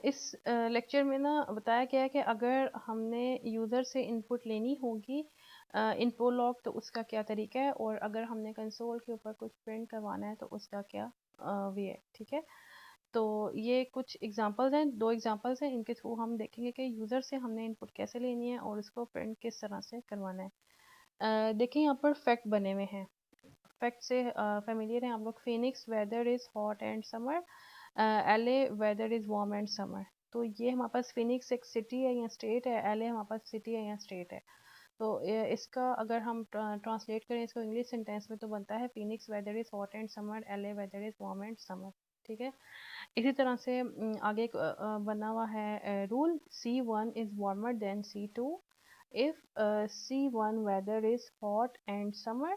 इस लेक्चर में ना बताया गया है कि अगर हमने यूज़र से इनपुट लेनी होगी इन प्रोलॉग तो उसका क्या तरीका है, और अगर हमने कंसोल के ऊपर कुछ प्रिंट करवाना है तो उसका क्या वे है। ठीक है, तो ये कुछ एग्जांपल्स हैं, दो एग्जांपल्स हैं, इनके थ्रू हम देखेंगे कि यूज़र से हमने इनपुट कैसे लेनी है और उसको प्रिंट किस तरह से करवाना है। देखिए यहाँ पर फैक्ट बने हुए हैं, फैक्ट से फेमिलियर हैं आप लोग। Phoenix weather is hot and summer, LA weather is warm and summer. तो ये हमारे पास फिनिक्स एक सिटी है या स्टेट है, एलए हमारे पास सिटी है या स्टेट है। तो इसका अगर हम ट्रांसलेट करें इसको इंग्लिश सेंटेंस में तो बनता है Phoenix weather is hot and summer, LA weather is warm and summer. ठीक है, इसी तरह से आगे एक बना हुआ है rule, C1 is warmer than C2 if C1 weather is hot and summer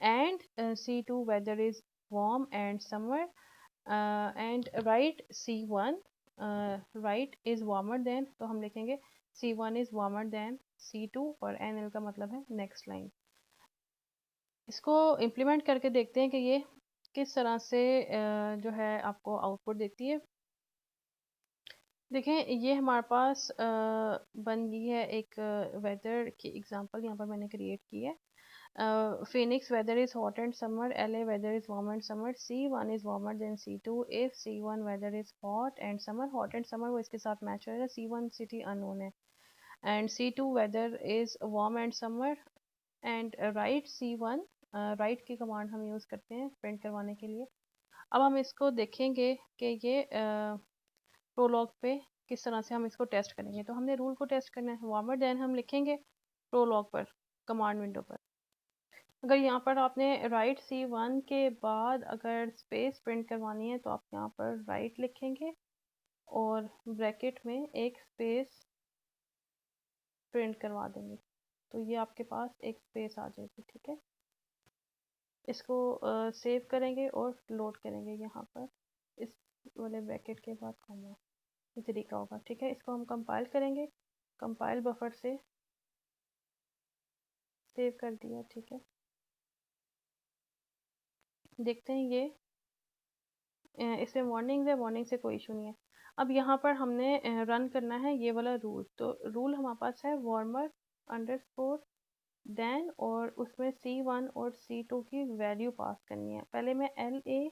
and C2 weather is warm and summer and write C1 right is warmer than, तो हम लिखेंगे C1 is warmer than C2 और NL का मतलब है next line. इसको implement करके देखते हैं कि ये किस तरह से जो है आपको आउटपुट देती है। देखें ये हमारे पास बन गई है एक वेदर की एग्जांपल यहाँ पर मैंने क्रिएट की है। Phoenix weather is hot and summer, LA weather is warm and summer, C1 is warmer than C2 if C1 weather is hot and summer वो इसके साथ मैच होएगा, C1 सिटी अननोन है and C2 weather is warm and summer and write C1 write की command हम use करते हैं print करवाने के लिए। अब हम इसको देखेंगे कि ये प्रोलॉग पे किस तरह से हम इसको टेस्ट करेंगे। तो हमने रूल को टेस्ट करना है, वार्मर देन हम लिखेंगे प्रोलॉग पर कमांड विंडो पर। अगर यहाँ पर आपने राइट C1 के बाद अगर स्पेस प्रिंट करवानी है तो आप यहाँ पर राइट लिखेंगे और ब्रैकेट में एक स्पेस प्रिंट करवा देंगे, तो ये आपके पास एक स्पेस आ जाएगी। ठीक है, इसको सेव करेंगे और लोड करेंगे यहाँ पर इस वाले ब्रैकेट के बाद कॉमा, ये तरीका होगा। ठीक है, इसको हम कंपाइल करेंगे, कंपाइल बफर से सेव कर दिया। ठीक है, देखते हैं ये इसमें वार्निंग है, वार्निंग से कोई इशू नहीं है। अब यहाँ पर हमने रन करना है ये वाला रूल, तो रूल हमारे पास है वार्मर अंडरस्कोर देन और उसमें C1 और C2 की वैल्यू पास करनी है। पहले मैं LA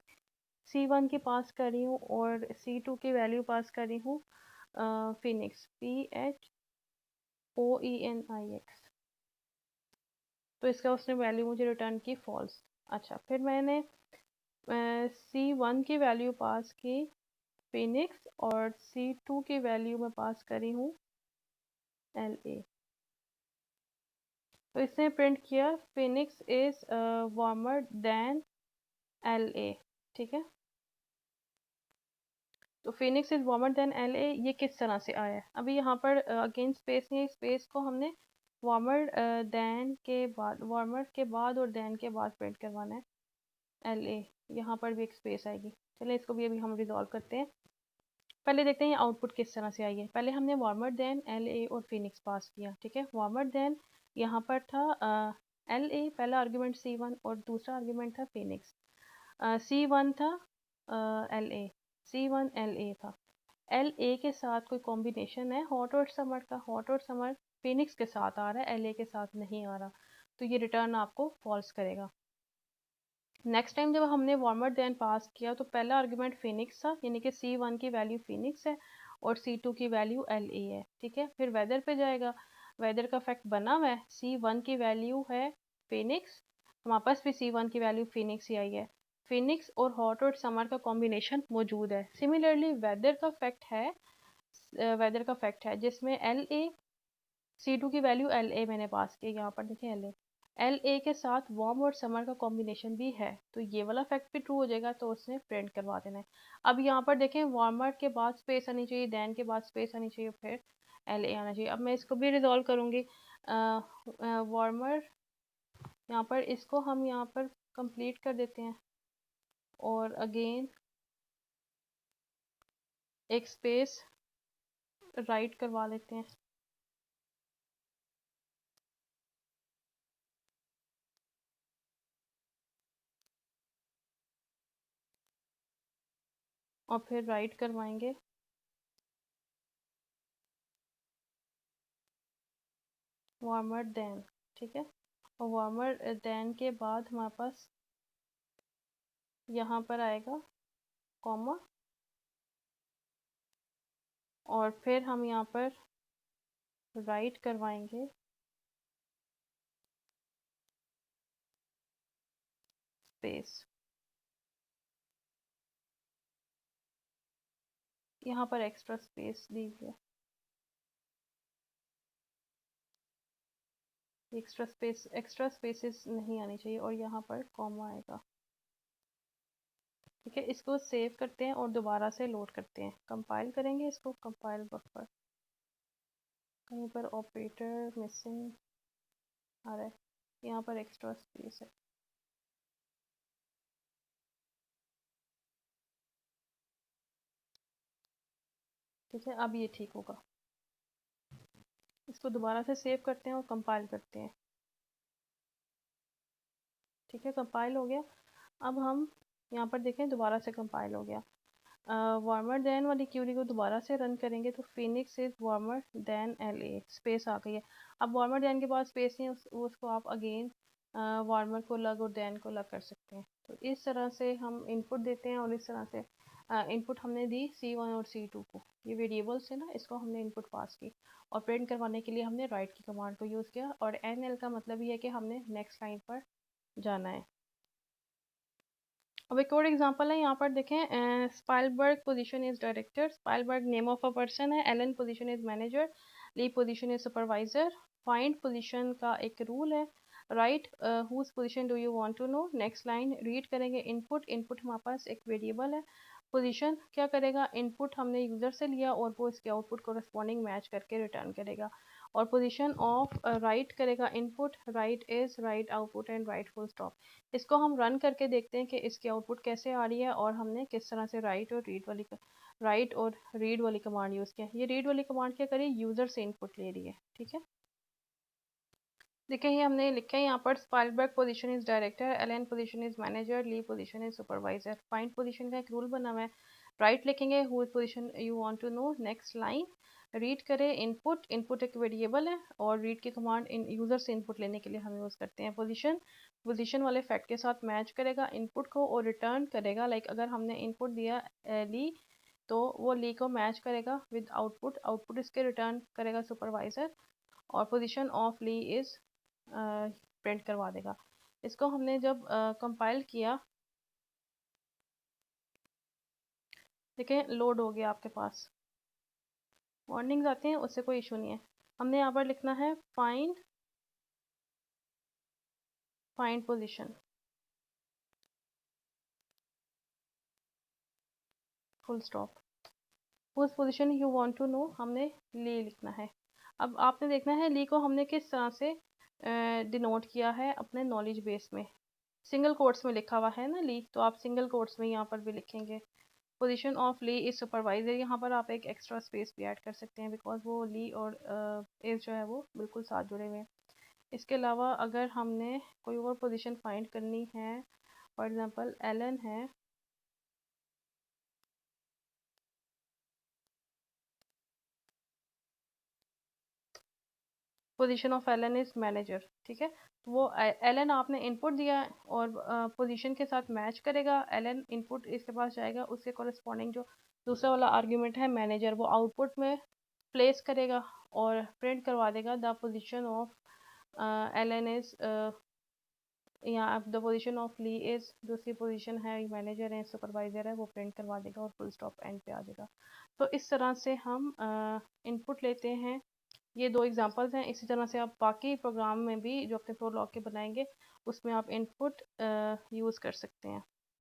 C1 की पास कर रही हूँ और C2 की वैल्यू पास कर रही हूँ फिनिक्स PHOENIX, तो इसका उसने वैल्यू मुझे रिटर्न की फॉल्स। अच्छा, फिर मैंने C1 की वैल्यू पास की फिनिक्स और C2 की वैल्यू मैं पास करी हूँ LA, तो इसने प्रिंट किया Phoenix is warmer than LA। ठीक है, तो Phoenix is warmer than LA ये किस तरह से आया है। अभी यहाँ पर अगेन स्पेस नहीं, स्पेस को हमने वार्मर देन के बाद, वार्मर के बाद और देन के बाद प्रिंट करवाना है LA, यहाँ पर भी एक स्पेस आएगी। चलिए इसको भी अभी हम रिजॉल्व करते हैं। पहले देखते हैं ये आउटपुट किस तरह से आई है। पहले हमने वार्मर देन LA और फिनिक्स पास किया। ठीक है, वार्मर देन यहाँ पर था LA, पहला आर्ग्यूमेंट C1 और दूसरा आर्ग्यूमेंट था फिनिक्स। C1 था LA, C1 LA था। LA के साथ कोई कॉम्बिनेशन है हॉट और समर का, हॉट और समर फिनिक्स के साथ आ रहा है, LA के साथ नहीं आ रहा, तो ये रिटर्न आपको फॉल्स करेगा। नेक्स्ट टाइम जब हमने वार्मर देन पास किया तो पहला आर्गुमेंट फिनिक्स था, यानी कि C1 की वैल्यू फिनिक्स है और C2 की वैल्यू LA है। ठीक है, फिर वेदर पे जाएगा, वेदर का फैक्ट बना हुआ है, C1 की वैल्यू है फिनिक्स, हमारे पास भी C1 की वैल्यू फिनिक्स ही आई है। फिनिक्स और हॉट और समर का कॉम्बिनेशन मौजूद है। सिमिलरली वेदर का फैक्ट है जिसमें LA, C2 की वैल्यू LA मैंने पास की, यहाँ पर देखिए LA के साथ वार्म और समर का कॉम्बिनेशन भी है, तो ये वाला फैक्ट भी ट्रू हो जाएगा, तो उसने प्रिंट करवा देना है। अब यहाँ पर देखें वार्मर के बाद स्पेस आनी चाहिए, देन के बाद स्पेस आनी चाहिए, फिर LA आना चाहिए। अब मैं इसको भी रिजॉल्व करूँगी। वार्मर यहाँ पर इसको हम यहाँ पर कंप्लीट कर देते हैं और अगेन एक स्पेस राइट करवा लेते हैं। और फिर राइट करवाएंगे वार्मर देन, ठीक है। और वार्मर देन के बाद हमारे पास यहाँ पर आएगा कॉमा, और फिर हम यहाँ पर राइट करवाएंगे स्पेस। यहाँ पर एक्स्ट्रा स्पेस दीजिए, एक्स्ट्रा स्पेसेस नहीं आनी चाहिए, और यहाँ पर कॉमा आएगा, ठीक है। इसको सेव करते हैं और दोबारा से लोड करते हैं, कंपाइल करेंगे इसको। कंपाइल बफर, कहीं पर ऑपरेटर मिसिंग आ रहा है, यहाँ पर एक्स्ट्रा स्पेस है, ठीक है। अब ये ठीक होगा। इसको दोबारा से सेव करते हैं और कंपाइल करते हैं, ठीक है। कंपाइल हो गया। अब हम यहाँ पर देखें, दोबारा से कंपाइल हो गया। वार्मर देन वाली क्यूरी को दोबारा से रन करेंगे तो Phoenix is warmer than LA, space आ गई है। अब वार्मर देन के बाद स्पेस नहीं है, उसको आप अगेन वार्मर को लग और देन को लग कर सकते हैं। तो इस तरह से हम इनपुट देते हैं, और इस तरह से इनपुट हमने दी C1 और C2 को, ये वेरिएबल्स है ना, इसको हमने इनपुट पास की, और प्रिंट करवाने के लिए हमने राइट की कमांड को यूज़ किया। और NL का मतलब ये है कि हमने नेक्स्ट लाइन पर जाना है। अब एक और एग्जांपल है, यहाँ पर देखें, Spielberg position is director, Spielberg name of a person है, Allen position is manager, Lee position is supervisor. Find position का एक रूल है, write whose position do you want to know. Next line read करेंगे input, input हमारे पास एक variable है। Position क्या करेगा, इनपुट हमने यूजर से लिया और वो इसके आउटपुट कोरस्पॉन्डिंग मैच करके रिटर्न करेगा। और पोजीशन ऑफ राइट करेगा input, right is right output and right full stop. इसको हम रन करके देखते हैं कि इसकी आउटपुट कैसे आ रही है, और हमने किस तरह से राइट और रीड वाली कमांड यूज़ किया। ये रीड वाली कमांड क्या करी, यूज़र से इनपुट ले रही है, ठीक है। देखिए ये हमने लिखा है यहाँ पर, Spielberg position is director, Allen position is manager, Lee position is supervisor. Find position का एक रूल बना हुआ है, राइट लिखेंगे who position you want to know. Next line read करें इनपुट, इनपुट एक वेरिएबल है, और रीड की कमांड इन यूजर से इनपुट लेने के लिए हम यूज़ करते हैं। पोजीशन वाले फैक्ट के साथ मैच करेगा इनपुट को और रिटर्न करेगा। लाइक अगर हमने इनपुट दिया ली, तो वो ली को मैच करेगा विद आउटपुट, आउटपुट इसके रिटर्न करेगा सुपरवाइजर, और position of Lee is print करवा देगा। इसको हमने जब कंपाइल किया, देखें लोड हो गया आपके पास, वार्निंग्स आती हैं, उससे कोई इशू नहीं है। हमने यहाँ पर लिखना है फाइंड पोजीशन फुल स्टॉप, उस position you want to know हमने ली लिखना है। अब आपने देखना है ली को हमने किस तरह से डिनोट किया है अपने नॉलेज बेस में। सिंगल कोट्स में लिखा हुआ है ना ली, तो आप सिंगल कोट्स में यहाँ पर भी लिखेंगे position of Lee is supervisor. यहाँ पर आप एक एक्स्ट्रा स्पेस भी ऐड कर सकते हैं, बिकॉज वो ली और इज जो है वो बिल्कुल साथ जुड़े हुए हैं। इसके अलावा अगर हमने कोई और पोजीशन फाइंड करनी है, फॉर एग्जांपल एलन है, position of Allen is manager, ठीक है। तो वो एलन आपने इनपुट दिया और पोजीशन के साथ मैच करेगा, एलन इनपुट इसके पास जाएगा, उसके कॉरेस्पॉन्डिंग जो दूसरा वाला आर्ग्यूमेंट है मैनेजर, वो आउटपुट में प्लेस करेगा और प्रिंट करवा देगा the position of Allen is, यहाँ the position of Lee is, दूसरी पोजीशन है मैनेजर है सुपरवाइजर है, वो प्रिंट करवा देगा और फुल स्टॉप एंड पे आ जाएगा। तो इस तरह से हम इनपुट लेते हैं। ये दो एग्जांपल्स हैं। इसी तरह से आप बाकी प्रोग्राम में भी जो अपने प्रोलॉग के बनाएंगे उसमें आप इनपुट यूज़ कर सकते हैं।